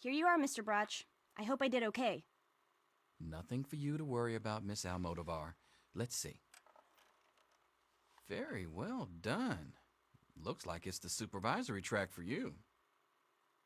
Here you are, Mr. Butch. I hope I did okay. Nothing for you to worry about, Miss Almodovar. Let's see. Very well done. Looks like it's the supervisory track for you.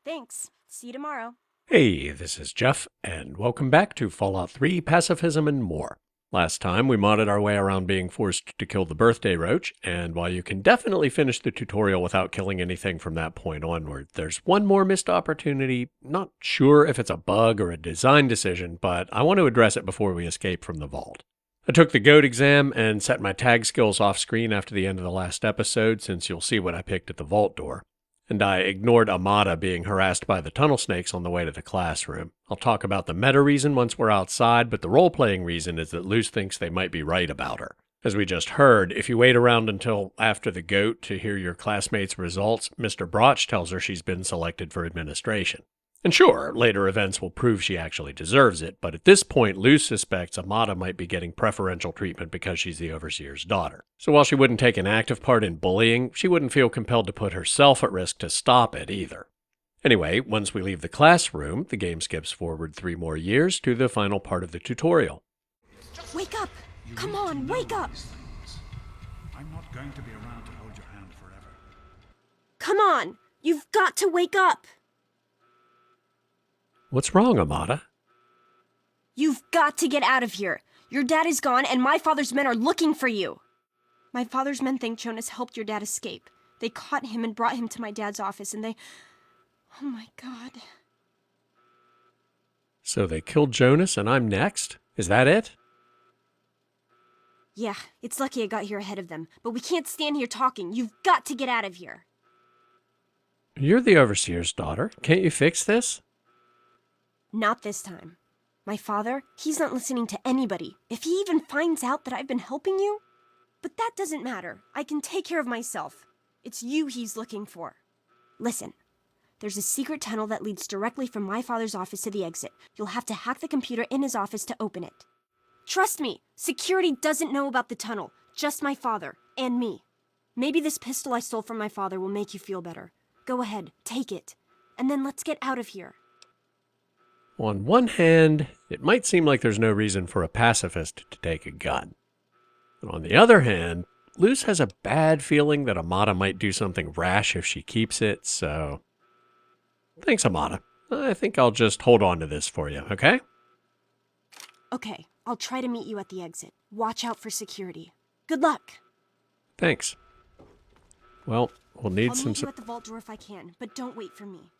Thanks. See you tomorrow. Hey, this is Jeff, and welcome back to Fallout 3 Pacifism and More. Last time, we modded our way around being forced to kill the birthday roach, and while you can definitely finish the tutorial without killing anything from that point onward, there's one more missed opportunity. Not sure if it's a bug or a design decision, but I want to address it before we escape from the vault. I took the GOAT exam and set my tag skills off screen after the end of the last episode, since you'll see what I picked at the vault door. And I ignored Amata being harassed by the tunnel snakes on the way to the classroom. I'll talk about the meta reason once we're outside, but the role-playing reason is that Luce thinks they might be right about her. As we just heard, if you wait around until after the GOAT to hear your classmates' results, Mr. Broch tells her she's been selected for administration. And sure, later events will prove she actually deserves it, but at this point, Luce suspects Amata might be getting preferential treatment because she's the Overseer's daughter. So while she wouldn't take an active part in bullying, she wouldn't feel compelled to put herself at risk to stop it either. Anyway, once we leave the classroom, the game skips forward 3 more years to the final part of the tutorial. Wake up! Come on, wake up! I'm not going to be around to hold your hand forever. Come on! You've got to wake up! What's wrong, Amata? You've got to get out of here. Your dad is gone, and my father's men are looking for you. My father's men think Jonas helped your dad escape. They caught him and brought him to my dad's office, and they... Oh my God. So they killed Jonas and I'm next? Is that it? Yeah, it's lucky I got here ahead of them, but we can't stand here talking. You've got to get out of here. You're the Overseer's daughter. Can't you fix this? Not this time. My father, he's not listening to anybody. If he even finds out that I've been helping you... But that doesn't matter. I can take care of myself. It's you he's looking for. Listen, there's a secret tunnel that leads directly from my father's office to the exit. You'll have to hack the computer in his office to open it. Trust me, security doesn't know about the tunnel. Just my father, and me. Maybe this pistol I stole from my father will make you feel better. Go ahead, take it. And then let's get out of here. On one hand, it might seem like there's no reason for a pacifist to take a gun. But on the other hand, Luce has a bad feeling that Amata might do something rash if she keeps it, so... Thanks, Amata. I think I'll just hold on to this for you, okay? Okay, I'll try to meet you at the exit. Watch out for security. Good luck! Thanks. Well, we'll need I'll some... meet you at the vault door if I can, but don't wait for me.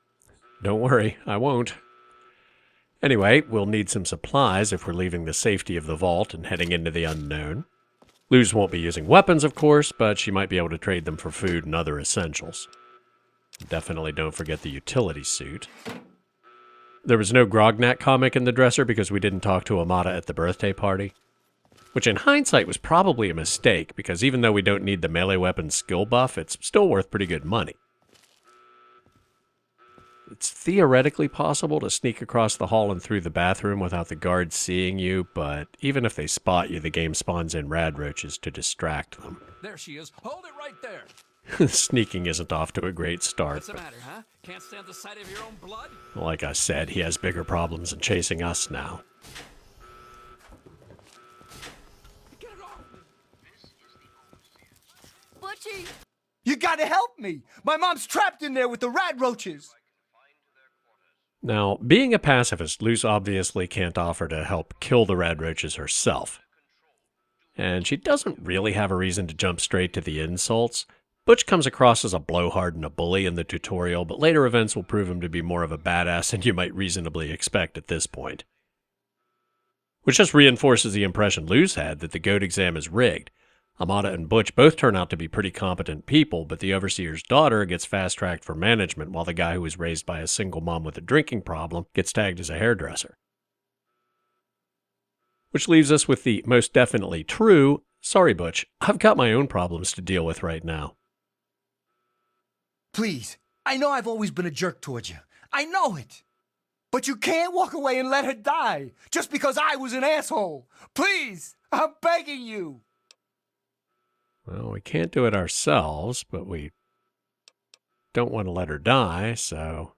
Don't worry, I won't. Anyway, we'll need some supplies if we're leaving the safety of the vault and heading into the unknown. Luz won't be using weapons, of course, but she might be able to trade them for food and other essentials. Definitely don't forget the utility suit. There was no Grognak comic in the dresser because we didn't talk to Amata at the birthday party. Which in hindsight was probably a mistake, because even though we don't need the melee weapon skill buff, it's still worth pretty good money. It's theoretically possible to sneak across the hall and through the bathroom without the guards seeing you, but even if they spot you, the game spawns in radroaches to distract them. There she is. Hold it right there. Sneaking isn't off to a great start. What's the matter, huh? Can't stand the sight of your own blood? Like I said, he has bigger problems than chasing us now. Get it off me. Butchie! You gotta help me! My mom's trapped in there with the radroaches! Now, being a pacifist, Luce obviously can't offer to help kill the radroaches herself. And she doesn't really have a reason to jump straight to the insults. Butch comes across as a blowhard and a bully in the tutorial, but later events will prove him to be more of a badass than you might reasonably expect at this point. Which just reinforces the impression Luce had that the GOAT exam is rigged. Amata and Butch both turn out to be pretty competent people, but the Overseer's daughter gets fast-tracked for management, while the guy who was raised by a single mom with a drinking problem gets tagged as a hairdresser. Which leaves us with the most definitely true, sorry Butch, I've got my own problems to deal with right now. Please, I know I've always been a jerk towards you. I know it. But you can't walk away and let her die, just because I was an asshole. Please, I'm begging you. Well, we can't do it ourselves, but we don't want to let her die, so...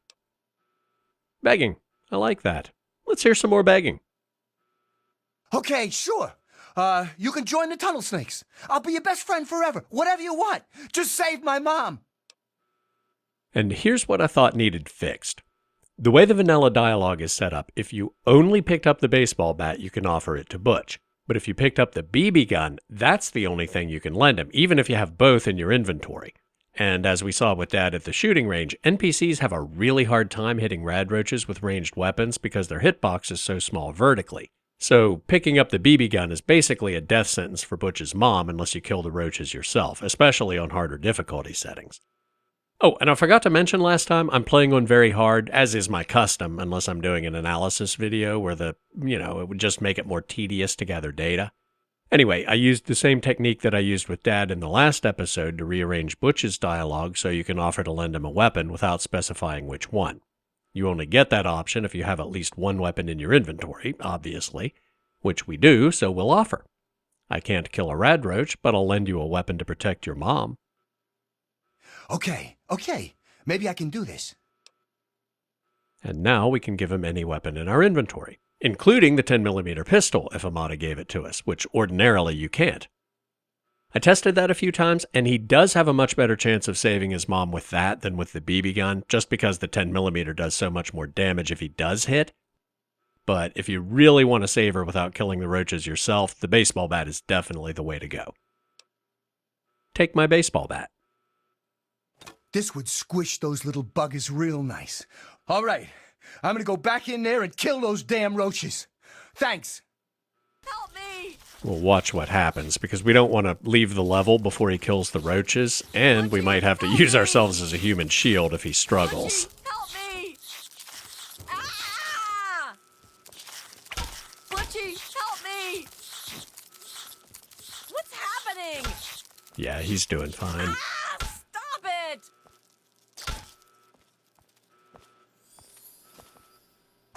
Begging. I like that. Let's hear some more begging. Okay, sure. You can join the tunnel snakes. I'll be your best friend forever. Whatever you want. Just save my mom. And here's what I thought needed fixed. The way the vanilla dialogue is set up, if you only picked up the baseball bat, you can offer it to Butch. But if you picked up the BB gun, that's the only thing you can lend him, even if you have both in your inventory. And as we saw with Dad at the shooting range, NPCs have a really hard time hitting radroaches with ranged weapons because their hitbox is so small vertically. So picking up the BB gun is basically a death sentence for Butch's mom unless you kill the roaches yourself, especially on harder difficulty settings. Oh, and I forgot to mention last time, I'm playing on very hard, as is my custom, unless I'm doing an analysis video where it would just make it more tedious to gather data. Anyway, I used the same technique that I used with Dad in the last episode to rearrange Butch's dialogue so you can offer to lend him a weapon without specifying which one. You only get that option if you have at least one weapon in your inventory, obviously, which we do, so we'll offer. I can't kill a radroach, but I'll lend you a weapon to protect your mom. Okay. Maybe I can do this. And now we can give him any weapon in our inventory, including the 10mm pistol if Amata gave it to us, which ordinarily you can't. I tested that a few times, and he does have a much better chance of saving his mom with that than with the BB gun, just because the 10mm does so much more damage if he does hit. But if you really want to save her without killing the roaches yourself, the baseball bat is definitely the way to go. Take my baseball bat. This would squish those little buggers real nice. All right, I'm gonna go back in there and kill those damn roaches. Thanks. Help me! We'll watch what happens, because we don't want to leave the level before he kills the roaches, and we might have to use ourselves as a human shield if he struggles. Help me! Ah! Butchie, help me! What's happening? Yeah, he's doing fine. Ah! Stop it!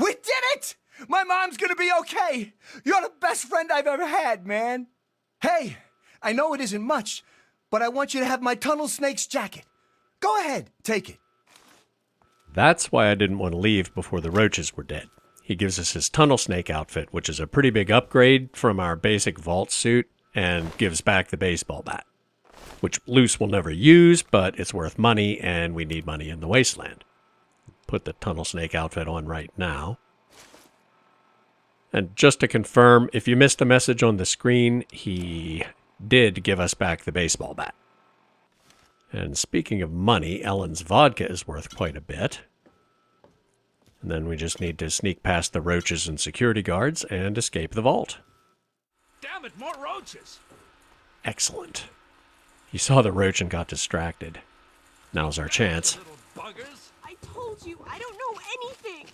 We did it! My mom's gonna be okay! You're the best friend I've ever had, man! Hey, I know it isn't much, but I want you to have my tunnel snake's jacket. Go ahead, take it. That's why I didn't want to leave before the roaches were dead. He gives us his tunnel snake outfit, which is a pretty big upgrade from our basic vault suit, and gives back the baseball bat, which Luce will never use, but it's worth money, and we need money in the wasteland. Put the tunnel snake outfit on right now. And just to confirm, if you missed a message on the screen, he did give us back the baseball bat. And speaking of money, Ellen's vodka is worth quite a bit. And then we just need to sneak past the roaches and security guards and escape the vault. Damn it, more roaches! Excellent. He saw the roach and got distracted. Now's our chance. Little buggers! I told you, I don't know anything!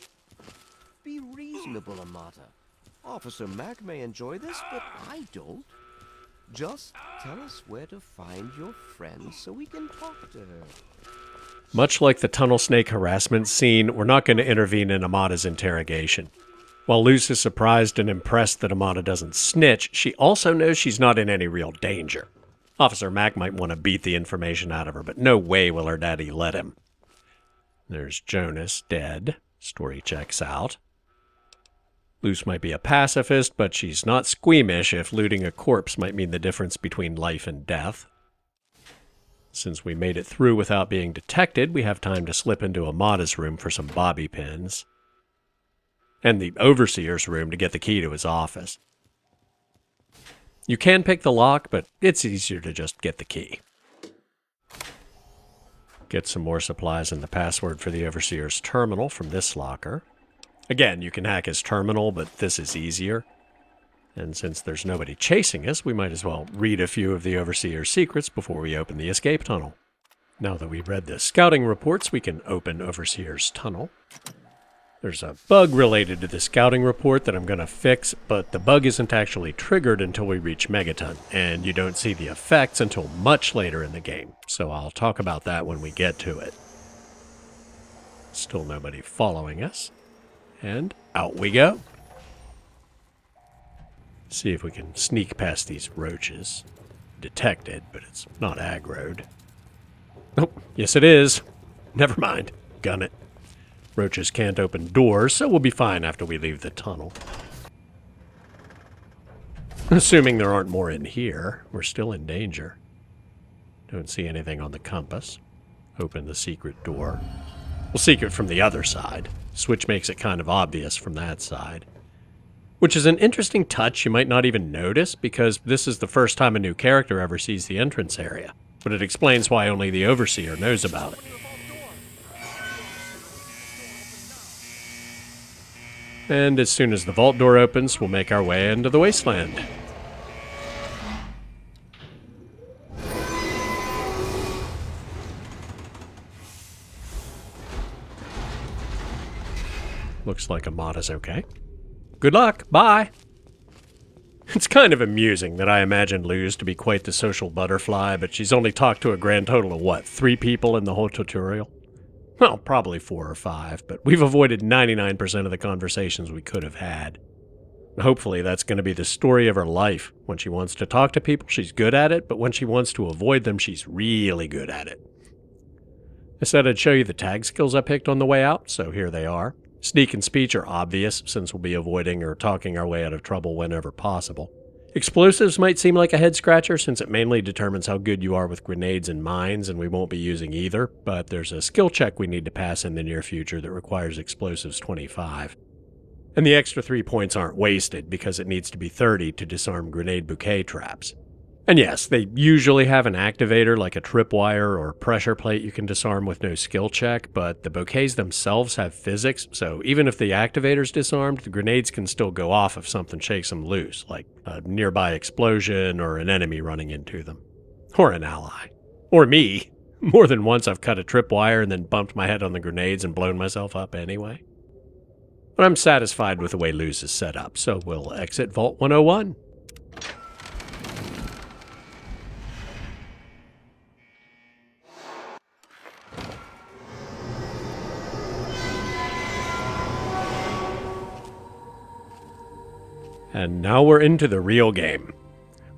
Be reasonable, Amata. Officer Mac may enjoy this, but I don't. Just tell us where to find your friend so we can talk to her. Much like the tunnel snake harassment scene, we're not going to intervene in Amata's interrogation. While Luce is surprised and impressed that Amata doesn't snitch, she also knows she's not in any real danger. Officer Mac might want to beat the information out of her, but no way will her daddy let him. There's Jonas, dead. Story checks out. Luce might be a pacifist, but she's not squeamish if looting a corpse might mean the difference between life and death. Since we made it through without being detected, we have time to slip into Amata's room for some bobby pins. And the Overseer's room to get the key to his office. You can pick the lock, but it's easier to just get the key. Get some more supplies and the password for the Overseer's terminal from this locker. Again, you can hack his terminal, but this is easier. And since there's nobody chasing us, we might as well read a few of the Overseer's secrets before we open the escape tunnel. Now that we've read the scouting reports, we can open Overseer's tunnel. There's a bug related to the scouting report that I'm going to fix, but the bug isn't actually triggered until we reach Megaton, and you don't see the effects until much later in the game, so I'll talk about that when we get to it. Still nobody following us, and out we go. See if we can sneak past these roaches. Detected, but it's not aggroed. Oh, yes it is. Never mind. Gun it. Roaches can't open doors, so we'll be fine after we leave the tunnel. Assuming there aren't more in here, we're still in danger. Don't see anything on the compass. Open the secret door. We'll seek it from the other side. Switch makes it kind of obvious from that side. Which is an interesting touch you might not even notice, because this is the first time a new character ever sees the entrance area. But it explains why only the Overseer knows about it. And as soon as the vault door opens, we'll make our way into the wasteland. Looks like Amata's okay. Good luck. Bye. It's kind of amusing that I imagined Luz to be quite the social butterfly, but she's only talked to a grand total of, what, 3 people in the whole tutorial? Well, probably 4 or 5, but we've avoided 99% of the conversations we could have had. Hopefully that's going to be the story of her life. When she wants to talk to people, she's good at it, but when she wants to avoid them, she's really good at it. I said I'd show you the tag skills I picked on the way out, so here they are. Sneak and speech are obvious, since we'll be avoiding or talking our way out of trouble whenever possible. Explosives might seem like a head-scratcher, since it mainly determines how good you are with grenades and mines, and we won't be using either, but there's a skill check we need to pass in the near future that requires explosives 25. And the extra 3 points aren't wasted, because it needs to be 30 to disarm grenade bouquet traps. And yes, they usually have an activator like a tripwire or pressure plate you can disarm with no skill check, but the bouquets themselves have physics, so even if the activator's disarmed, the grenades can still go off if something shakes them loose, like a nearby explosion or an enemy running into them. Or an ally. Or me. More than once I've cut a tripwire and then bumped my head on the grenades and blown myself up anyway. But I'm satisfied with the way Luz is set up, so we'll exit Vault 101. And now we're into the real game.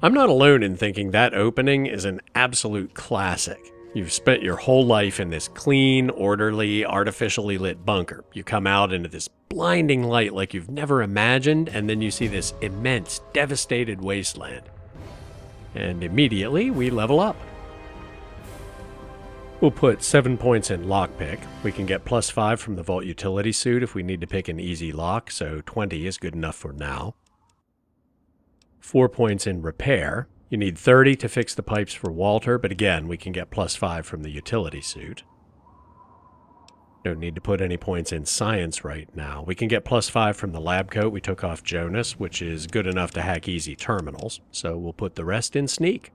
I'm not alone in thinking that opening is an absolute classic. You've spent your whole life in this clean, orderly, artificially lit bunker. You come out into this blinding light like you've never imagined, and then you see this immense, devastated wasteland. And immediately, we level up. We'll put 7 points in lockpick. We can get +5 from the vault utility suit if we need to pick an easy lock, so 20 is good enough for now. 4 points in repair. You need 30 to fix the pipes for Walter, but again, we can get +5 from the utility suit. Don't need to put any points in science right now. We can get +5 from the lab coat we took off Jonas, which is good enough to hack easy terminals, so we'll put the rest in sneak.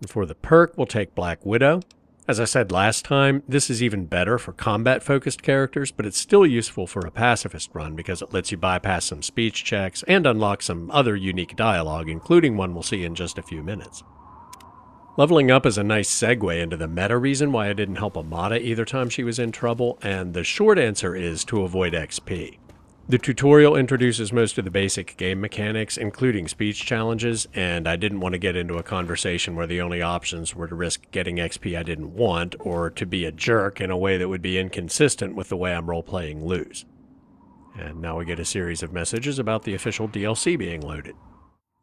And for the perk, we'll take Black Widow. As I said last time, this is even better for combat-focused characters, but it's still useful for a pacifist run because it lets you bypass some speech checks and unlock some other unique dialogue, including one we'll see in just a few minutes. Leveling up is a nice segue into the meta reason why I didn't help Amata either time she was in trouble, and the short answer is to avoid XP. The tutorial introduces most of the basic game mechanics, including speech challenges, and I didn't want to get into a conversation where the only options were to risk getting XP I didn't want, or to be a jerk in a way that would be inconsistent with the way I'm role-playing Luz. And now we get a series of messages about the official DLC being loaded.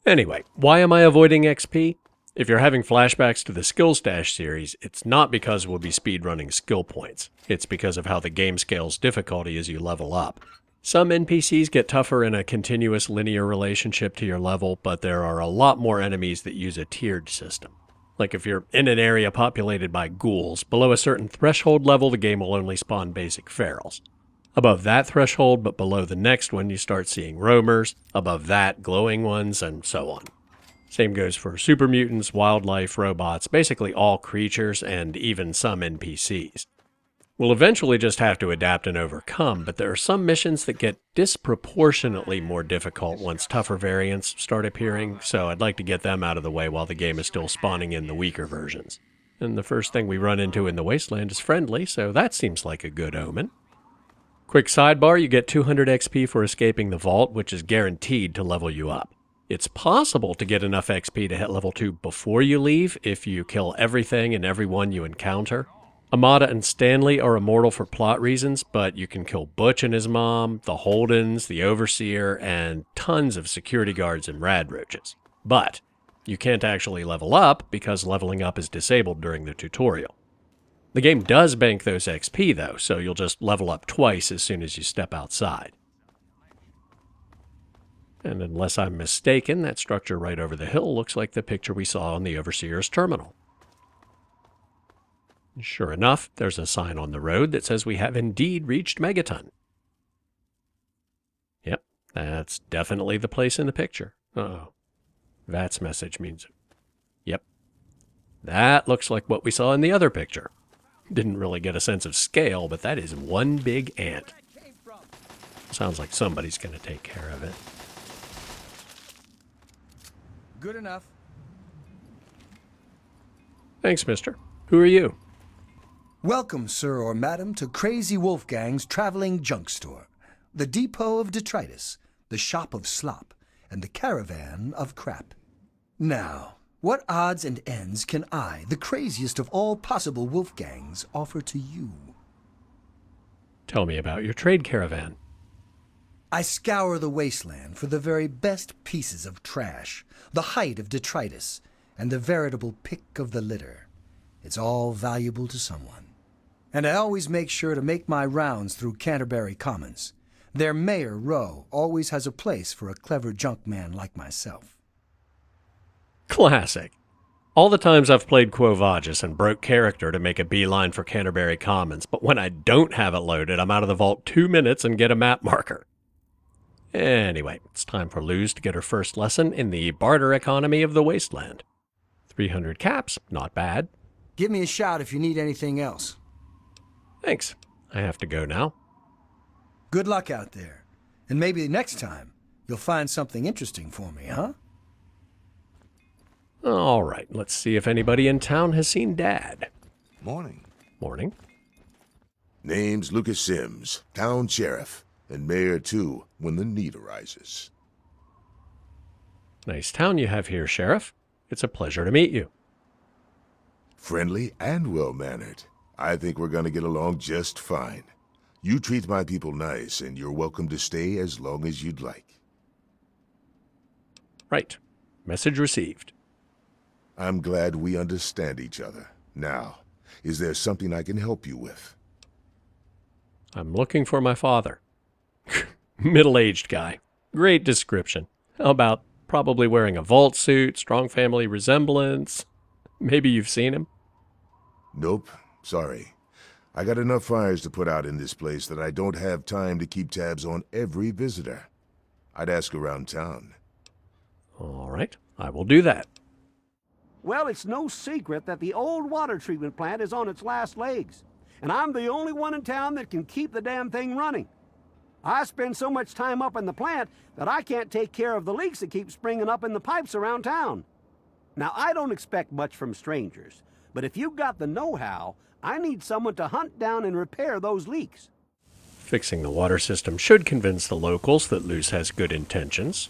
Anyway, why am I avoiding XP? If you're having flashbacks to the Skill Stash series, it's not because we'll be speedrunning skill points. It's because of how the game scales difficulty as you level up. Some NPCs get tougher in a continuous linear relationship to your level, but there are a lot more enemies that use a tiered system. Like if you're in an area populated by ghouls, below a certain threshold level the game will only spawn basic ferals. Above that threshold, but below the next one, you start seeing roamers, above that, glowing ones, and so on. Same goes for super mutants, wildlife, robots, basically all creatures, and even some NPCs. We'll eventually just have to adapt and overcome, but there are some missions that get disproportionately more difficult once tougher variants start appearing, so I'd like to get them out of the way while the game is still spawning in the weaker versions. And the first thing we run into in the wasteland is friendly, so that seems like a good omen. Quick sidebar, you get 200 XP for escaping the vault, which is guaranteed to level you up. It's possible to get enough XP to hit level 2 before you leave if you kill everything and everyone you encounter. Amata and Stanley are immortal for plot reasons, but you can kill Butch and his mom, the Holdens, the Overseer, and tons of security guards and radroaches. But you can't actually level up because leveling up is disabled during the tutorial. The game does bank those XP though, so you'll just level up twice as soon as you step outside. And unless I'm mistaken, that structure right over the hill looks like the picture we saw on the Overseer's terminal. Sure enough, there's a sign on the road that says we have indeed reached Megaton. Yep, that's definitely the place in the picture. Uh-oh. That's message means... Yep. That looks like what we saw in the other picture. Didn't really get a sense of scale, but that is one big ant. Sounds like somebody's going to take care of it. Good enough. Thanks, mister. Who are you? Welcome, sir or madam, to Crazy Wolfgang's traveling junk store, the depot of detritus, the shop of slop, and the caravan of crap. Now, what odds and ends can I, the craziest of all possible Wolfgangs, offer to you? Tell me about your trade caravan. I scour the wasteland for the very best pieces of trash, the height of detritus, and the veritable pick of the litter. It's all valuable to someone. And I always make sure to make my rounds through Canterbury Commons. Their mayor, Roe, always has a place for a clever junk man like myself. Classic. All the times I've played Quo Vadis and broke character to make a beeline for Canterbury Commons, but when I don't have it loaded, I'm out of the vault 2 minutes and get a map marker. Anyway, it's time for Luz to get her first lesson in the barter economy of the wasteland. 300 caps, not bad. Give me a shout if you need anything else. Thanks. I have to go now. Good luck out there. And maybe next time, you'll find something interesting for me, huh? All right, let's see if anybody in town has seen Dad. Morning. Morning. Name's Lucas Sims, town sheriff, and mayor too, when the need arises. Nice town you have here, Sheriff. It's a pleasure to meet you. Friendly and well-mannered. I think we're gonna get along just fine. You treat my people nice, and you're welcome to stay as long as you'd like. Right. Message received. I'm glad we understand each other. Now, is there something I can help you with? I'm looking for my father. Middle-aged guy. Great description. How about probably wearing a vault suit, strong family resemblance? Maybe you've seen him? Nope. Sorry. I got enough fires to put out in this place that I don't have time to keep tabs on every visitor. I'd ask around town. All right. I will do that. Well, it's no secret that the old water treatment plant is on its last legs. And I'm the only one in town that can keep the damn thing running. I spend so much time up in the plant that I can't take care of the leaks that keep springing up in the pipes around town. Now, I don't expect much from strangers, but if you've got the know-how, I need someone to hunt down and repair those leaks. Fixing the water system should convince the locals that Luz has good intentions.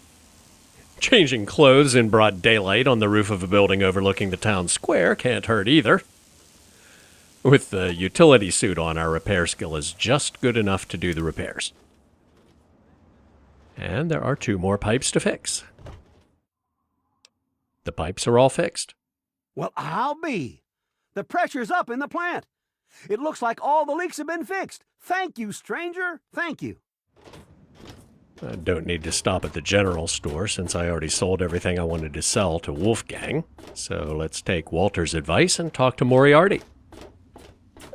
Changing clothes in broad daylight on the roof of a building overlooking the town square can't hurt either. With the utility suit on, our repair skill is just good enough to do the repairs. And there are 2 more pipes to fix. The pipes are all fixed. Well, I'll be. The pressure's up in the plant. It looks like all the leaks have been fixed. Thank you, stranger. Thank you. I don't need to stop at the general store since I already sold everything I wanted to sell to Wolfgang. So let's take Walter's advice and talk to Moriarty.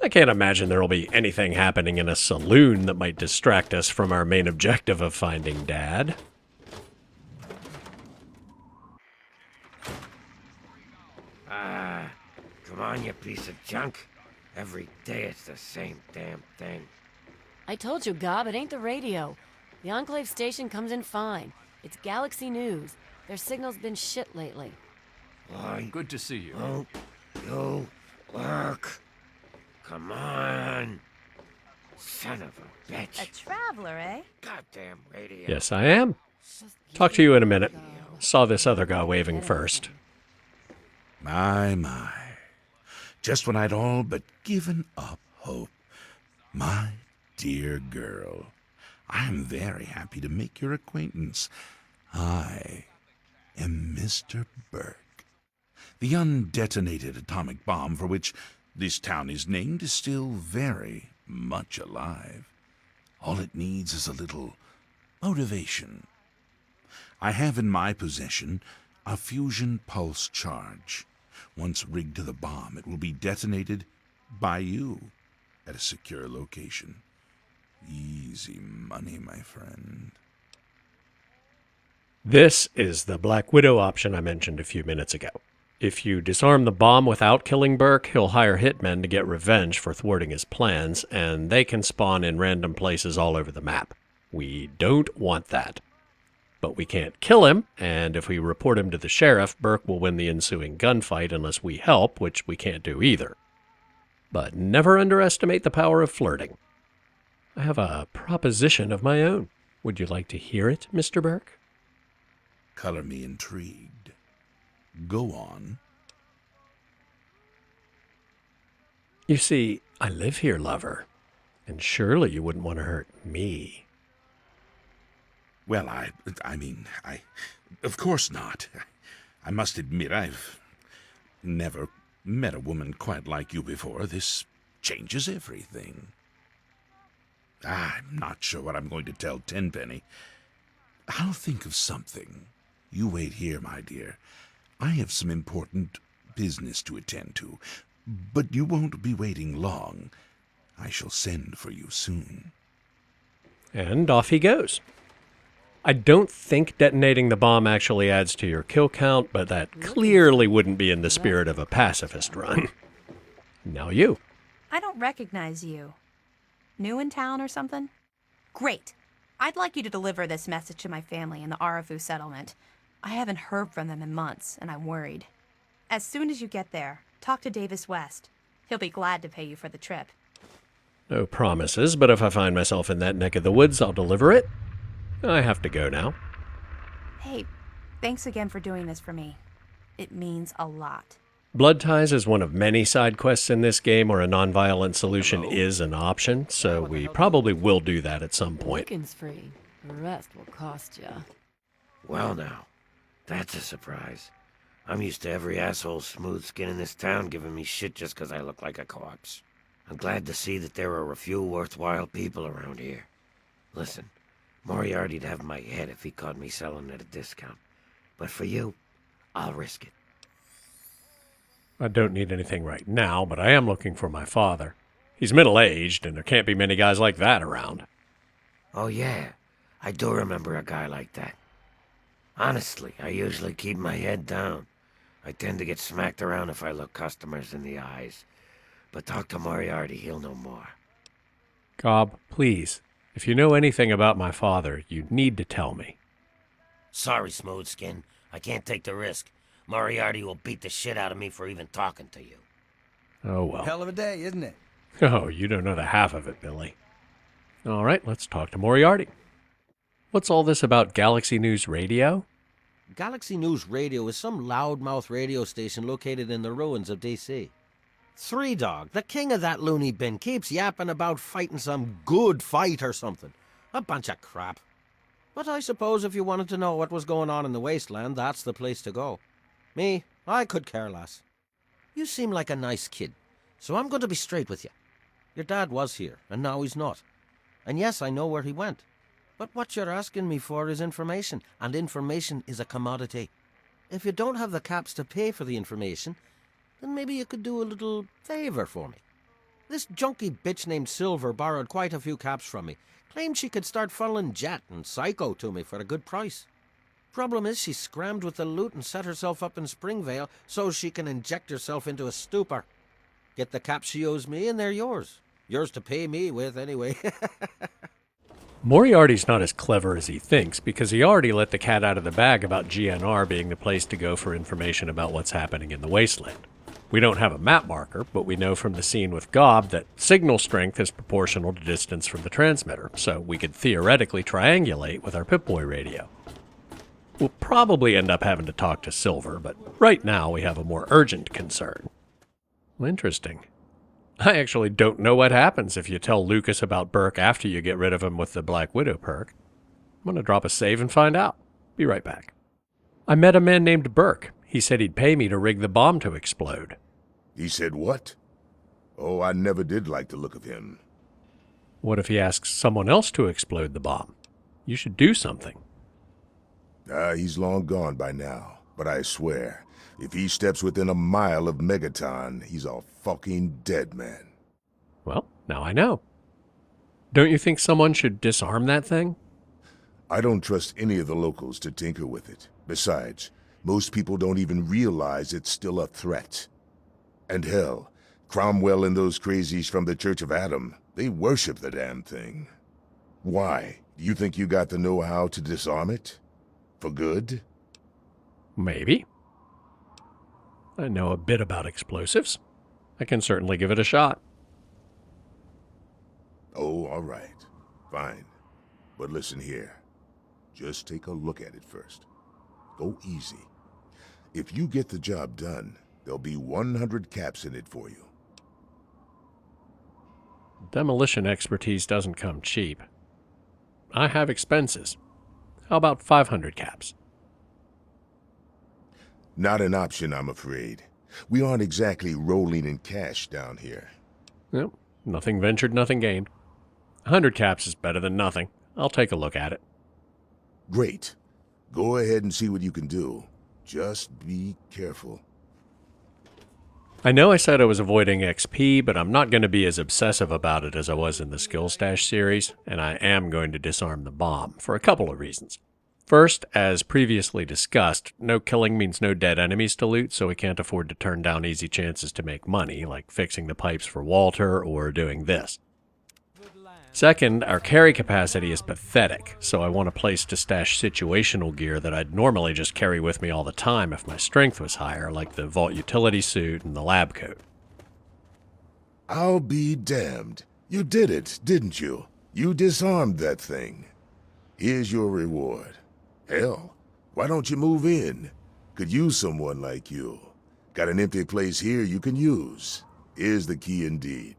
I can't imagine there'll be anything happening in a saloon that might distract us from our main objective of finding Dad. Come on, you piece of junk. Every day it's the same damn thing. I told you, Gob, it ain't the radio. The Enclave station comes in fine. It's Galaxy News. Their signal's been shit lately. Why? Good to see you. Don't you work? Come on. Son of a bitch. A traveler, eh? Goddamn radio. Yes, I am. Talk to you in a minute. Saw this other guy waving first. My. just when I'd all but given up hope. My dear girl, I am very happy to make your acquaintance. I am Mr. Burke. The undetonated atomic bomb for which this town is named is still very much alive. All it needs is a little motivation. I have in my possession a fusion pulse charge. Once rigged to the bomb, it will be detonated by you at a secure location. Easy money, my friend. This is the Black Widow option I mentioned a few minutes ago. If you disarm the bomb without killing Burke, he'll hire hitmen to get revenge for thwarting his plans, and they can spawn in random places all over the map. We don't want that. But we can't kill him, and if we report him to the sheriff, Burke will win the ensuing gunfight unless we help, which we can't do either. But never underestimate the power of flirting. I have a proposition of my own. Would you like to hear it, Mr. Burke? Color me intrigued. Go on. You see, I live here, lover, and surely you wouldn't want to hurt me. Well, of course not. I must admit I've never met a woman quite like you before. This changes everything. I'm not sure what I'm going to tell Tenpenny. I'll think of something. You wait here, my dear. I have some important business to attend to, but you won't be waiting long. I shall send for you soon. And off he goes. I don't think detonating the bomb actually adds to your kill count, but that clearly wouldn't be in the spirit of a pacifist run. Now you. I don't recognize you. New in town or something? Great. I'd like you to deliver this message to my family in the Arafu settlement. I haven't heard from them in months, and I'm worried. As soon as you get there, talk to Davis West. He'll be glad to pay you for the trip. No promises, but if I find myself in that neck of the woods, I'll deliver it. I have to go now. Hey, thanks again for doing this for me. It means a lot. Blood ties is one of many side quests in this game where a non-violent solution is an option, so we probably will do that at some point. Weekend's free. The rest will cost ya. Well now, that's a surprise. I'm used to every asshole smooth skin in this town giving me shit just 'cause I look like a corpse. I'm glad to see that there are a few worthwhile people around here. Listen, Moriarty'd have my head if he caught me selling at a discount. But for you, I'll risk it. I don't need anything right now, but I am looking for my father. He's middle-aged, and there can't be many guys like that around. Oh yeah, I do remember a guy like that. Honestly, I usually keep my head down. I tend to get smacked around if I look customers in the eyes. But talk to Moriarty, he'll know more. Cobb, please, if you know anything about my father, you need to tell me. Sorry, Smoothskin. I can't take the risk. Moriarty will beat the shit out of me for even talking to you. Oh, well. Hell of a day, isn't it? Oh, you don't know the half of it, Billy. All right, let's talk to Moriarty. What's all this about Galaxy News Radio? Galaxy News Radio is some loudmouth radio station located in the ruins of D.C. Three Dog, the king of that loony bin, keeps yapping about fighting some good fight or something. A bunch of crap. But I suppose if you wanted to know what was going on in the wasteland, that's the place to go. Me, I could care less. You seem like a nice kid, so I'm going to be straight with you. Your dad was here, and now he's not. And yes, I know where he went. But what you're asking me for is information, and information is a commodity. If you don't have the caps to pay for the information, then maybe you could do a little favor for me. This junky bitch named Silver borrowed quite a few caps from me. Claimed she could start funneling Jet and Psycho to me for a good price. Problem is, she scrammed with the loot and set herself up in Springvale so she can inject herself into a stupor. Get the caps she owes me, and they're yours. Yours to pay me with, anyway. Moriarty's not as clever as he thinks because he already let the cat out of the bag about GNR being the place to go for information about what's happening in the wasteland. We don't have a map marker, but we know from the scene with Gob that signal strength is proportional to distance from the transmitter, so we could theoretically triangulate with our Pip-Boy radio. We'll probably end up having to talk to Silver, but right now we have a more urgent concern. Interesting. I actually don't know what happens if you tell Lucas about Burke after you get rid of him with the Black Widow perk. I'm going to drop a save and find out. Be right back. I met a man named Burke. He said he'd pay me to rig the bomb to explode. He said what? Oh, I never did like the look of him. What if he asks someone else to explode the bomb? You should do something. He's long gone by now, but I swear, if he steps within a mile of Megaton, he's a fucking dead man. Well, now I know. Don't you think someone should disarm that thing? I don't trust any of the locals to tinker with it. Besides, most people don't even realize it's still a threat. And hell, Cromwell and those crazies from the Church of Adam, they worship the damn thing. Why? Do you think you got the know-how to disarm it? For good? Maybe. I know a bit about explosives. I can certainly give it a shot. Oh, all right. Fine. But listen here. Just take a look at it first. Go easy. If you get the job done, there'll be 100 caps in it for you. Demolition expertise doesn't come cheap. I have expenses. How about 500 caps? Not an option, I'm afraid. We aren't exactly rolling in cash down here. Well, nothing ventured, nothing gained. 100 caps is better than nothing. I'll take a look at it. Great. Go ahead and see what you can do. Just be careful. I know I said I was avoiding XP, but I'm not going to be as obsessive about it as I was in the Skill Stash series, and I am going to disarm the bomb for a couple of reasons. First, as previously discussed, no killing means no dead enemies to loot, so we can't afford to turn down easy chances to make money, like fixing the pipes for Walter or doing this. Second, our carry capacity is pathetic, so I want a place to stash situational gear that I'd normally just carry with me all the time if my strength was higher, like the Vault Utility Suit and the lab coat. I'll be damned. You did it, didn't you? You disarmed that thing. Here's your reward. Hell, why don't you move in? Could use someone like you. Got an empty place here you can use. Here's the key indeed.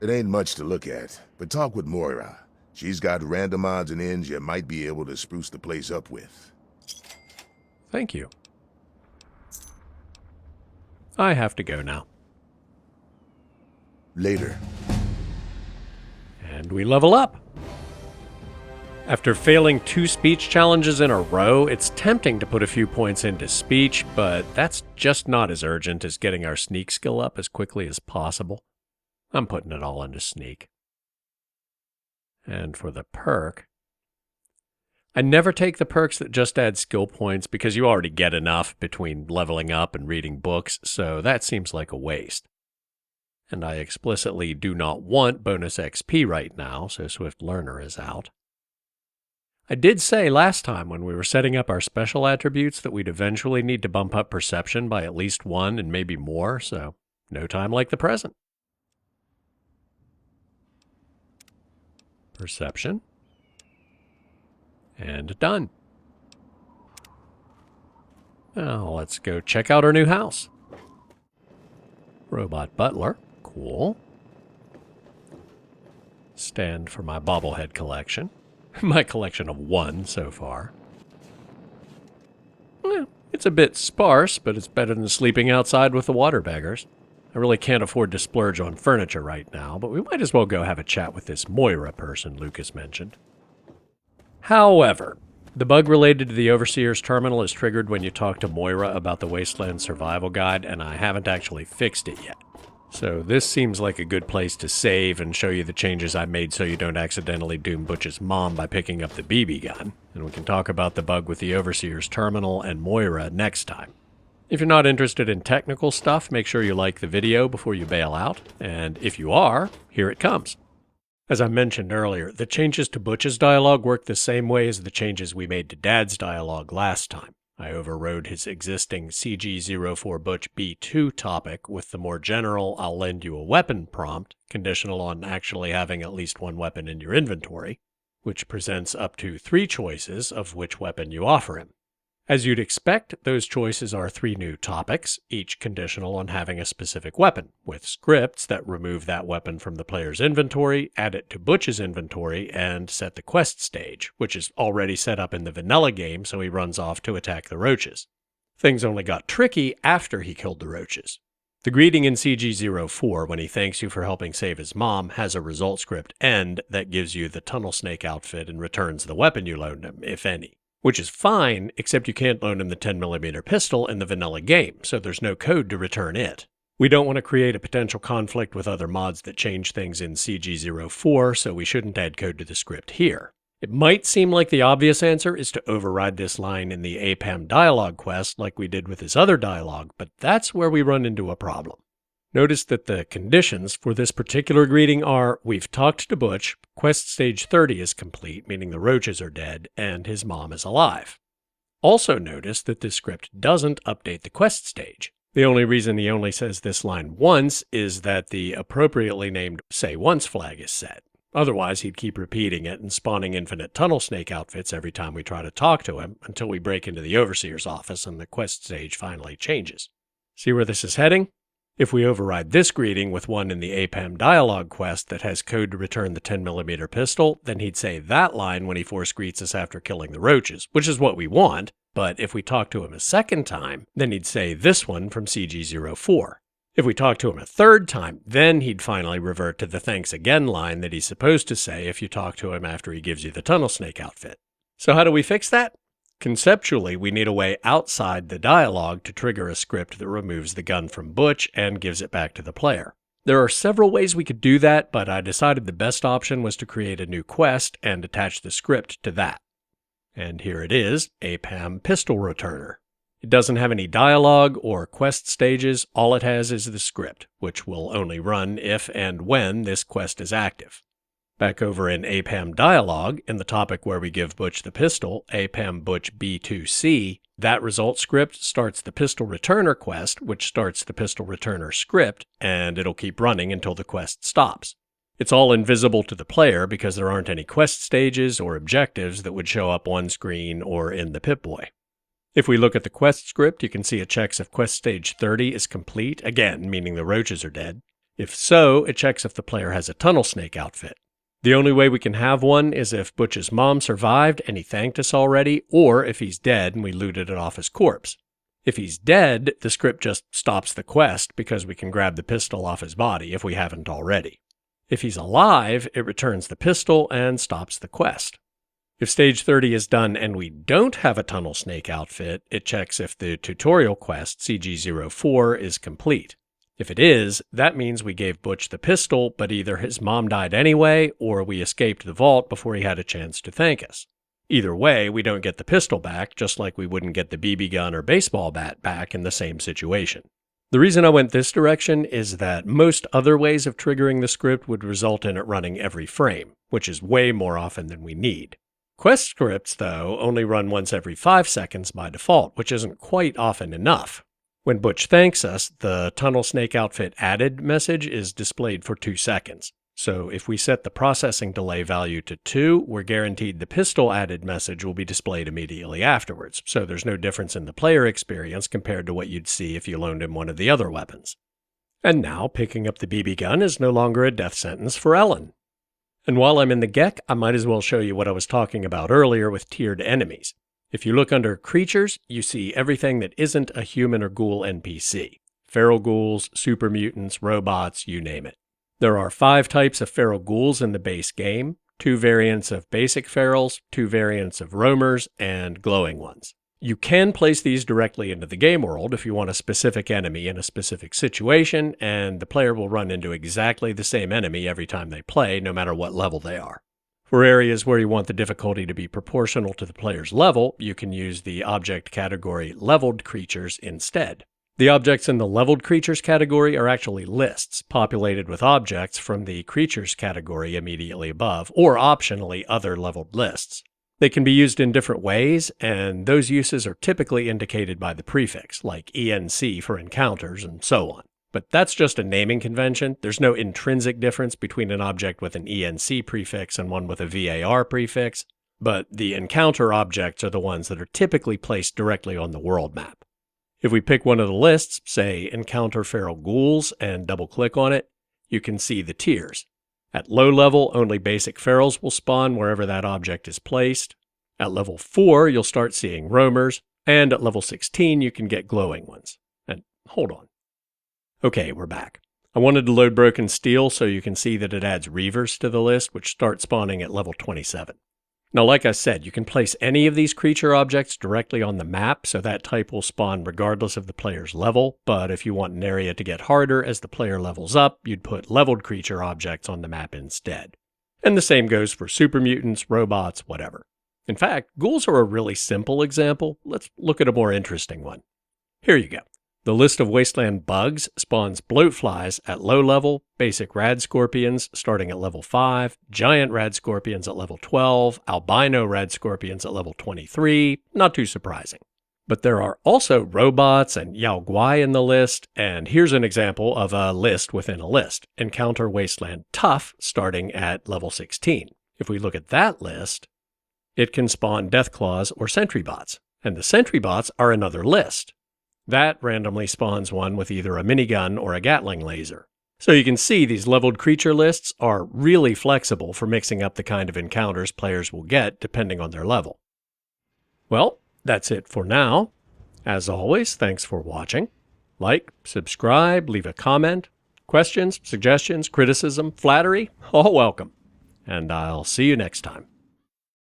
It ain't much to look at, but talk with Moira. She's got random odds and ends you might be able to spruce the place up with. Thank you. I have to go now. Later. And we level up. After failing 2 speech challenges in a row, it's tempting to put a few points into speech, but that's just not as urgent as getting our sneak skill up as quickly as possible. I'm putting it all into sneak. And for the perk, I never take the perks that just add skill points because you already get enough between leveling up and reading books, so that seems like a waste. And I explicitly do not want bonus XP right now, so Swift Learner is out. I did say last time when we were setting up our special attributes that we'd eventually need to bump up perception by at least 1 and maybe more, so no time like the present. Perception. And done. Now let's go check out our new house. Robot butler. Cool. Stand for my bobblehead collection. My collection of 1 so far. Well, it's a bit sparse, but it's better than sleeping outside with the water beggars. I really can't afford to splurge on furniture right now, but we might as well go have a chat with this Moira person Lucas mentioned. However, the bug related to the Overseer's terminal is triggered when you talk to Moira about the Wasteland Survival Guide, and I haven't actually fixed it yet. So this seems like a good place to save and show you the changes I made so you don't accidentally doom Butch's mom by picking up the BB gun, and we can talk about the bug with the Overseer's terminal and Moira next time. If you're not interested in technical stuff, make sure you like the video before you bail out, and if you are, here it comes. As I mentioned earlier, the changes to Butch's dialogue work the same way as the changes we made to Dad's dialogue last time. I overrode his existing CG04 Butch B2 topic with the more general I'll lend you a weapon prompt, conditional on actually having at least 1 weapon in your inventory, which presents up to 3 choices of which weapon you offer him. As you'd expect, those choices are 3 new topics, each conditional on having a specific weapon, with scripts that remove that weapon from the player's inventory, add it to Butch's inventory, and set the quest stage, which is already set up in the vanilla game so he runs off to attack the Roaches. Things only got tricky after he killed the Roaches. The greeting in CG04 when he thanks you for helping save his mom has a result script end that gives you the tunnel snake outfit and returns the weapon you loaned him, if any. Which is fine, except you can't loan him the 10mm pistol in the vanilla game, so there's no code to return it. We don't want to create a potential conflict with other mods that change things in CG04, so we shouldn't add code to the script here. It might seem like the obvious answer is to override this line in the APAM dialogue quest like we did with his other dialogue, but that's where we run into a problem. Notice that the conditions for this particular greeting are, we've talked to Butch, quest stage 30 is complete, meaning the Roaches are dead, and his mom is alive. Also notice that this script doesn't update the quest stage. The only reason he only says this line once is that the appropriately named Say Once flag is set. Otherwise, he'd keep repeating it and spawning infinite tunnel snake outfits every time we try to talk to him until we break into the Overseer's office and the quest stage finally changes. See where this is heading? If we override this greeting with one in the APAM dialogue quest that has code to return the 10mm pistol, then he'd say that line when he force greets us after killing the Roaches, which is what we want, but if we talk to him a second time, then he'd say this one from CG04. If we talk to him a third time, then he'd finally revert to the thanks again line that he's supposed to say if you talk to him after he gives you the tunnel snake outfit. So how do we fix that? Conceptually, we need a way outside the dialogue to trigger a script that removes the gun from Butch and gives it back to the player. There are several ways we could do that, but I decided the best option was to create a new quest and attach the script to that. And here it is, APAM Pistol Returner. It doesn't have any dialogue or quest stages, all it has is the script, which will only run if and when this quest is active. Back over in APAM Dialogue, in the topic where we give Butch the pistol, APAM Butch B2C, that result script starts the Pistol Returner quest, which starts the Pistol Returner script, and it'll keep running until the quest stops. It's all invisible to the player because there aren't any quest stages or objectives that would show up on screen or in the Pip-Boy. If we look at the quest script, you can see it checks if quest stage 30 is complete, again, meaning the Roaches are dead. If so, it checks if the player has a tunnel snake outfit. The only way we can have one is if Butch's mom survived and he thanked us already, or if he's dead and we looted it off his corpse. If he's dead, the script just stops the quest because we can grab the pistol off his body if we haven't already. If he's alive, it returns the pistol and stops the quest. If stage 30 is done and we don't have a tunnel snake outfit, it checks if the tutorial quest CG04 is complete. If it is, that means we gave Butch the pistol, but either his mom died anyway, or we escaped the vault before he had a chance to thank us. Either way, we don't get the pistol back, just like we wouldn't get the BB gun or baseball bat back in the same situation. The reason I went this direction is that most other ways of triggering the script would result in it running every frame, which is way more often than we need. Quest scripts, though, only run once every 5 seconds by default, which isn't quite often enough. When Butch thanks us, the Tunnel Snake Outfit Added message is displayed for 2 seconds. So if we set the processing delay value to 2, we're guaranteed the pistol added message will be displayed immediately afterwards, so there's no difference in the player experience compared to what you'd see if you loaned him one of the other weapons. And now, picking up the BB gun is no longer a death sentence for Ellen. And while I'm in the GEC, I might as well show you what I was talking about earlier with tiered enemies. If you look under Creatures, you see everything that isn't a human or ghoul NPC. Feral ghouls, super mutants, robots, you name it. There are 5 types of feral ghouls in the base game, 2 variants of basic ferals, 2 variants of roamers, and glowing ones. You can place these directly into the game world if you want a specific enemy in a specific situation, and the player will run into exactly the same enemy every time they play, no matter what level they are. For areas where you want the difficulty to be proportional to the player's level, you can use the object category Leveled Creatures instead. The objects in the Leveled Creatures category are actually lists, populated with objects from the Creatures category immediately above, or optionally other leveled lists. They can be used in different ways, and those uses are typically indicated by the prefix, like ENC for encounters and so on. But that's just a naming convention. There's no intrinsic difference between an object with an ENC prefix and one with a VAR prefix. but the encounter objects are the ones that are typically placed directly on the world map. If we pick one of the lists, say Encounter Feral Ghouls, and double-click on it, you can see the tiers. At low level, only basic ferals will spawn wherever that object is placed. At level 4, you'll start seeing roamers, and at level 16, you can get glowing ones. And hold on. Okay, we're back. I wanted to load Broken Steel so you can see that it adds reavers to the list, which start spawning at level 27. Now, like I said, you can place any of these creature objects directly on the map, so that type will spawn regardless of the player's level, but if you want an area to get harder as the player levels up, you'd put leveled creature objects on the map instead. And the same goes for super mutants, robots, whatever. In fact, ghouls are a really simple example. Let's look at a more interesting one. Here you go. The list of wasteland bugs spawns bloatflies at low level, basic rad scorpions starting at level 5, giant rad scorpions at level 12, albino rad scorpions at level 23, not too surprising. But there are also robots and Yao Guai in the list, and here's an example of a list within a list. Encounter Wasteland Tough starting at level 16. If we look at that list, it can spawn Deathclaws or Sentry Bots, and the Sentry Bots are another list. That randomly spawns one with either a minigun or a Gatling laser. So you can see these leveled creature lists are really flexible for mixing up the kind of encounters players will get depending on their level. Well, that's it for now. As always, thanks for watching. Like, subscribe, leave a comment. Questions, suggestions, criticism, flattery, all welcome. And I'll see you next time.